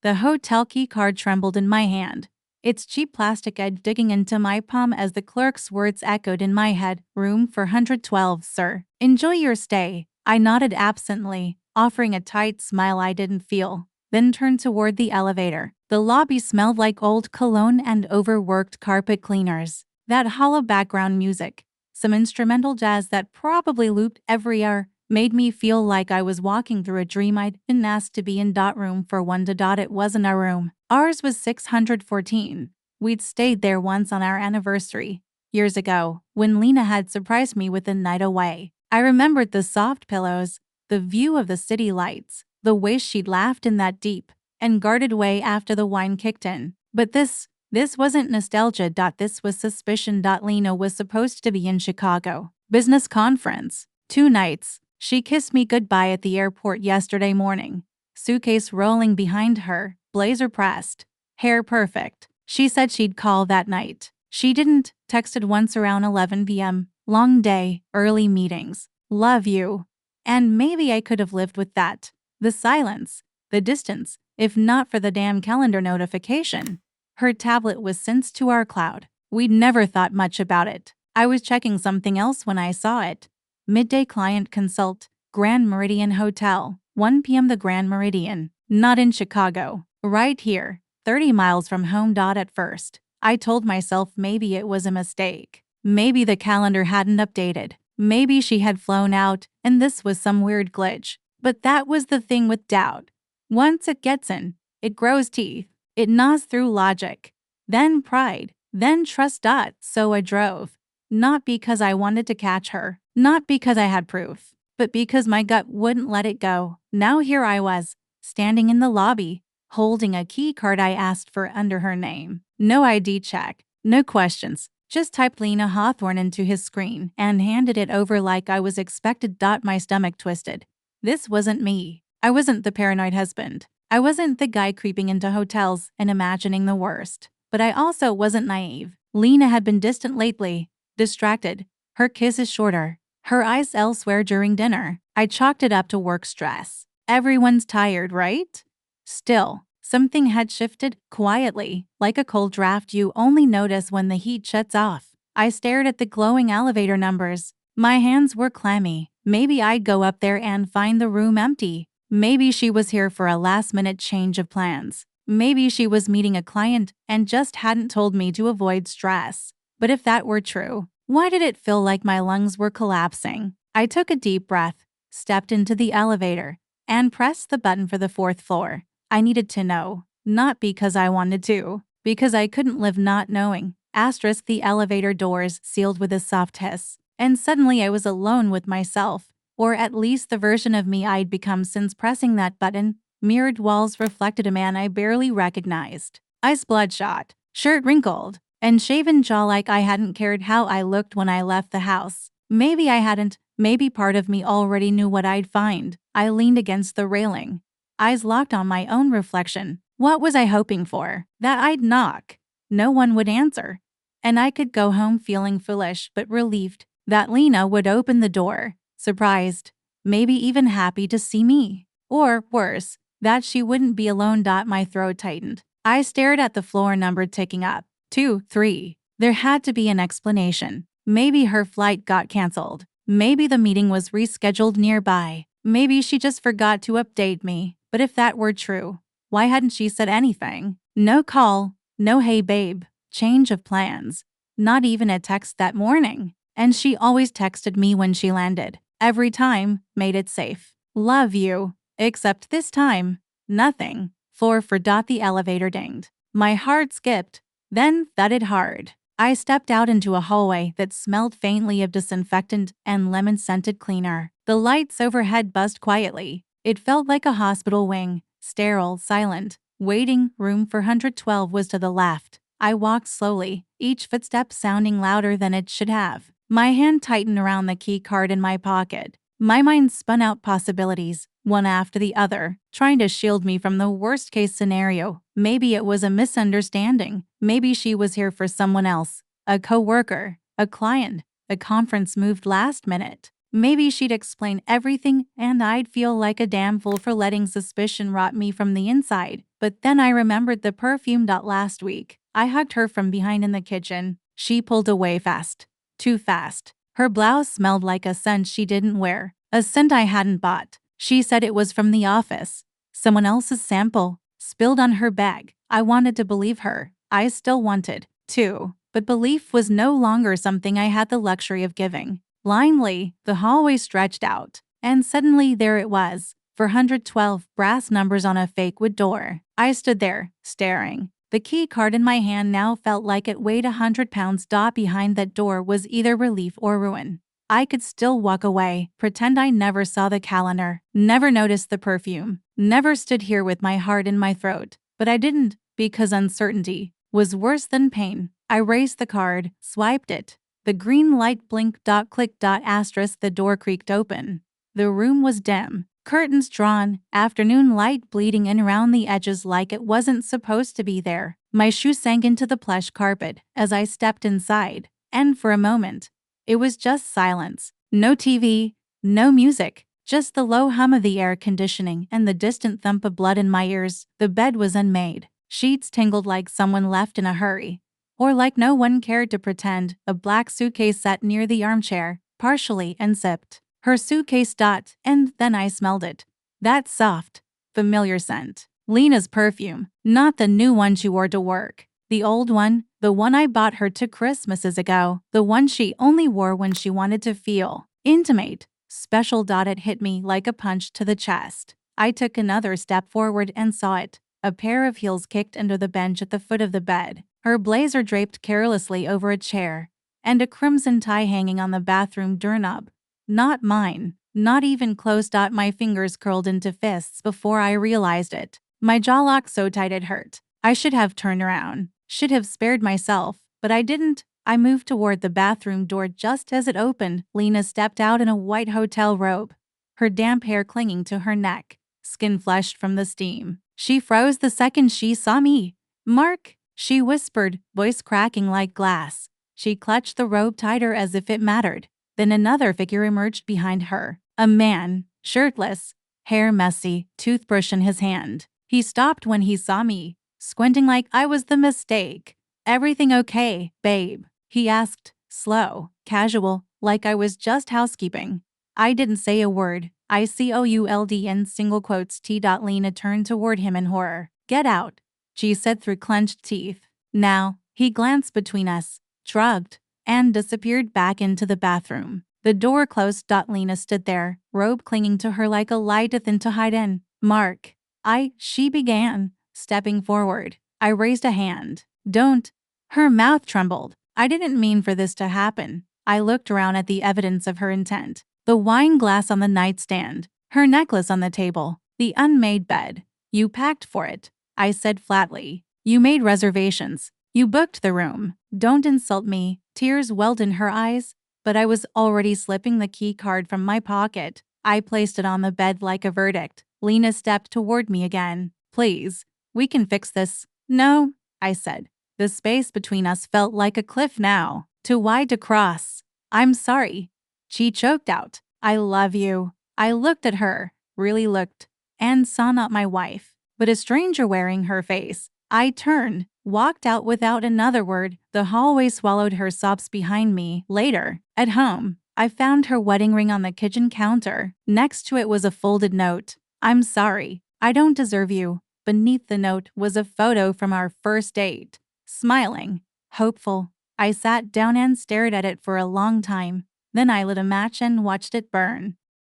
The hotel key card trembled in my hand, its cheap plastic edge digging into my palm as the clerk's words echoed in my head. Room 412, sir. Enjoy your stay. I nodded absently, offering a tight smile I didn't feel, then turned toward the elevator. The lobby smelled like old cologne and overworked carpet cleaners. That hollow background music, some instrumental jazz that probably looped every hour, made me feel like I was walking through a dream. I'd been asked to be in room for one. It wasn't a room. Ours was 614. We'd stayed there once on our anniversary, years ago, when Lena had surprised me with a night away. I remembered the soft pillows, the view of the city lights, the way she'd laughed in that deep and guarded way after the wine kicked in. But this wasn't nostalgia. This was suspicion. Lena was supposed to be in Chicago. Business conference. 2 nights. She kissed me goodbye at the airport yesterday morning. Suitcase rolling behind her, blazer pressed, hair perfect. She said she'd call that night. She didn't. Texted once around 11 p.m. Long day, early meetings. Love you. And maybe I could have lived with that. The silence, the distance, if not for the damn calendar notification. Her tablet was synced to our cloud. We'd never thought much about it. I was checking something else when I saw it. Midday client consult, Grand Meridian Hotel, 1 p.m. The Grand Meridian, not in Chicago, right here, 30 miles from home. At first, I told myself maybe it was a mistake. Maybe the calendar hadn't updated. Maybe she had flown out and this was some weird glitch. But that was the thing with doubt. Once it gets in, it grows teeth. It gnaws through logic. Then pride. Then trust. So I drove. Not because I wanted to catch her. Not because I had proof. But because my gut wouldn't let it go. Now here I was, standing in the lobby, holding a key card I asked for under her name. No ID check. No questions. Just typed Lena Hawthorne into his screen and handed it over like I was expected. My stomach twisted. This wasn't me. I wasn't the paranoid husband. I wasn't the guy creeping into hotels and imagining the worst. But I also wasn't naive. Lena had been distant lately, distracted, her kisses shorter, her eyes elsewhere during dinner. I chalked it up to work stress. Everyone's tired, right? Still, something had shifted quietly, like a cold draft you only notice when the heat shuts off. I stared at the glowing elevator numbers. My hands were clammy. Maybe I'd go up there and find the room empty. Maybe she was here for a last-minute change of plans. Maybe she was meeting a client and just hadn't told me to avoid stress. But if that were true, why did it feel like my lungs were collapsing? I took a deep breath, stepped into the elevator, and pressed the button for the 4th floor. I needed to know, not because I wanted to, because I couldn't live not knowing. The elevator doors sealed with a soft hiss, and suddenly I was alone with myself, or at least the version of me I'd become since pressing that button. Mirrored walls reflected a man I barely recognized. Eyes bloodshot, shirt wrinkled, and shaven jaw like I hadn't cared how I looked when I left the house. Maybe I hadn't, maybe part of me already knew what I'd find. I leaned against the railing, eyes locked on my own reflection. What was I hoping for? That I'd knock. No one would answer. And I could go home feeling foolish but relieved that Lena would open the door, surprised, maybe even happy to see me. Or, worse, that she wouldn't be alone. My throat tightened. I stared at the floor number ticking up. 2, 3. There had to be an explanation. Maybe her flight got canceled. Maybe the meeting was rescheduled nearby. Maybe she just forgot to update me. But if that were true, why hadn't she said anything? No call, no hey babe, change of plans. Not even a text that morning. And she always texted me when she landed. Every time, made it safe. Love you. Except this time, nothing. 4 for. The elevator dinged. My heart skipped, then thudded hard. I stepped out into a hallway that smelled faintly of disinfectant and lemon-scented cleaner. The lights overhead buzzed quietly. It felt like a hospital wing, sterile, silent. Waiting room for 112 was to the left. I walked slowly, each footstep sounding louder than it should have. My hand tightened around the key card in my pocket. My mind spun out possibilities, one after the other, trying to shield me from the worst-case scenario. Maybe it was a misunderstanding. Maybe she was here for someone else. A coworker, a client, a conference moved last minute. Maybe she'd explain everything and I'd feel like a damn fool for letting suspicion rot me from the inside. But then I remembered the perfume. Last week, I hugged her from behind in the kitchen. She pulled away fast. Too fast. Her blouse smelled like a scent she didn't wear. A scent I hadn't bought. She said it was from the office. Someone else's sample. Spilled on her bag. I wanted to believe her. I still wanted to. But belief was no longer something I had the luxury of giving. Blindly, the hallway stretched out, and suddenly there it was, 412 brass numbers on a fake wood door. I stood there, staring. The key card in my hand now felt like it weighed 100 pounds. Behind that door was either relief or ruin. I could still walk away, pretend I never saw the calendar, never noticed the perfume, never stood here with my heart in my throat. But I didn't, because uncertainty was worse than pain. I raised the card, swiped it. The green light blinked. Click. Asterisk. The door creaked open. The room was dim. Curtains drawn, afternoon light bleeding in around the edges like it wasn't supposed to be there. My shoe sank into the plush carpet as I stepped inside, and for a moment, it was just silence. No TV, no music, just the low hum of the air conditioning and the distant thump of blood in my ears. The bed was unmade. Sheets tangled like someone left in a hurry. Or like no one cared to pretend. A black suitcase sat near the armchair, partially unzipped. Her suitcase. And then I smelled it. That soft, familiar scent. Lena's perfume. Not the new one she wore to work. The old one, the one I bought her 2 Christmases ago. The one she only wore when she wanted to feel intimate. Special. It hit me like a punch to the chest. I took another step forward and saw it. A pair of heels kicked under the bench at the foot of the bed. Her blazer draped carelessly over a chair, and a crimson tie hanging on the bathroom doorknob. Not mine, not even close. My fingers curled into fists before I realized it. My jaw locked so tight it hurt. I should have turned around, should have spared myself, but I didn't. I moved toward the bathroom door just as it opened. Lena stepped out in a white hotel robe, her damp hair clinging to her neck, skin flushed from the steam. She froze the second she saw me. "Mark," she whispered, voice cracking like glass. She clutched the robe tighter as if it mattered. Then another figure emerged behind her. A man, shirtless, hair messy, toothbrush in his hand. He stopped when he saw me, squinting like I was the mistake. "Everything okay, babe?" he asked, slow, casual, like I was just housekeeping. I didn't say a word. "ICOULD in single quotes T. Lena turned toward him in horror. "Get out," she said through clenched teeth. Now, he glanced between us, shrugged, and disappeared back into the bathroom. The door closed. Lena stood there, robe clinging to her like a lie thin to hide in. "Mark." She began, stepping forward. I raised a hand. "Don't." Her mouth trembled. I didn't mean for this to happen. I looked around at the evidence of her intent. The wine glass on the nightstand, her necklace on the table, the unmade bed. "You packed for it," I said flatly. "You made reservations. You booked the room. Don't insult me." Tears welled in her eyes, but I was already slipping the key card from my pocket. I placed it on the bed like a verdict. Lena stepped toward me again. "Please, we can fix this." "No," I said. The space between us felt like a cliff now, too wide to cross. "I'm sorry," she choked out. "I love you." I looked at her, really looked, and saw not my wife, but a stranger wearing her face. I turned, walked out without another word. The hallway swallowed her sobs behind me. Later, at home, I found her wedding ring on the kitchen counter. Next to it was a folded note. "I'm sorry. I don't deserve you." Beneath the note was a photo from our first date. Smiling, hopeful. I sat down and stared at it for a long time. Then I lit a match and watched it burn.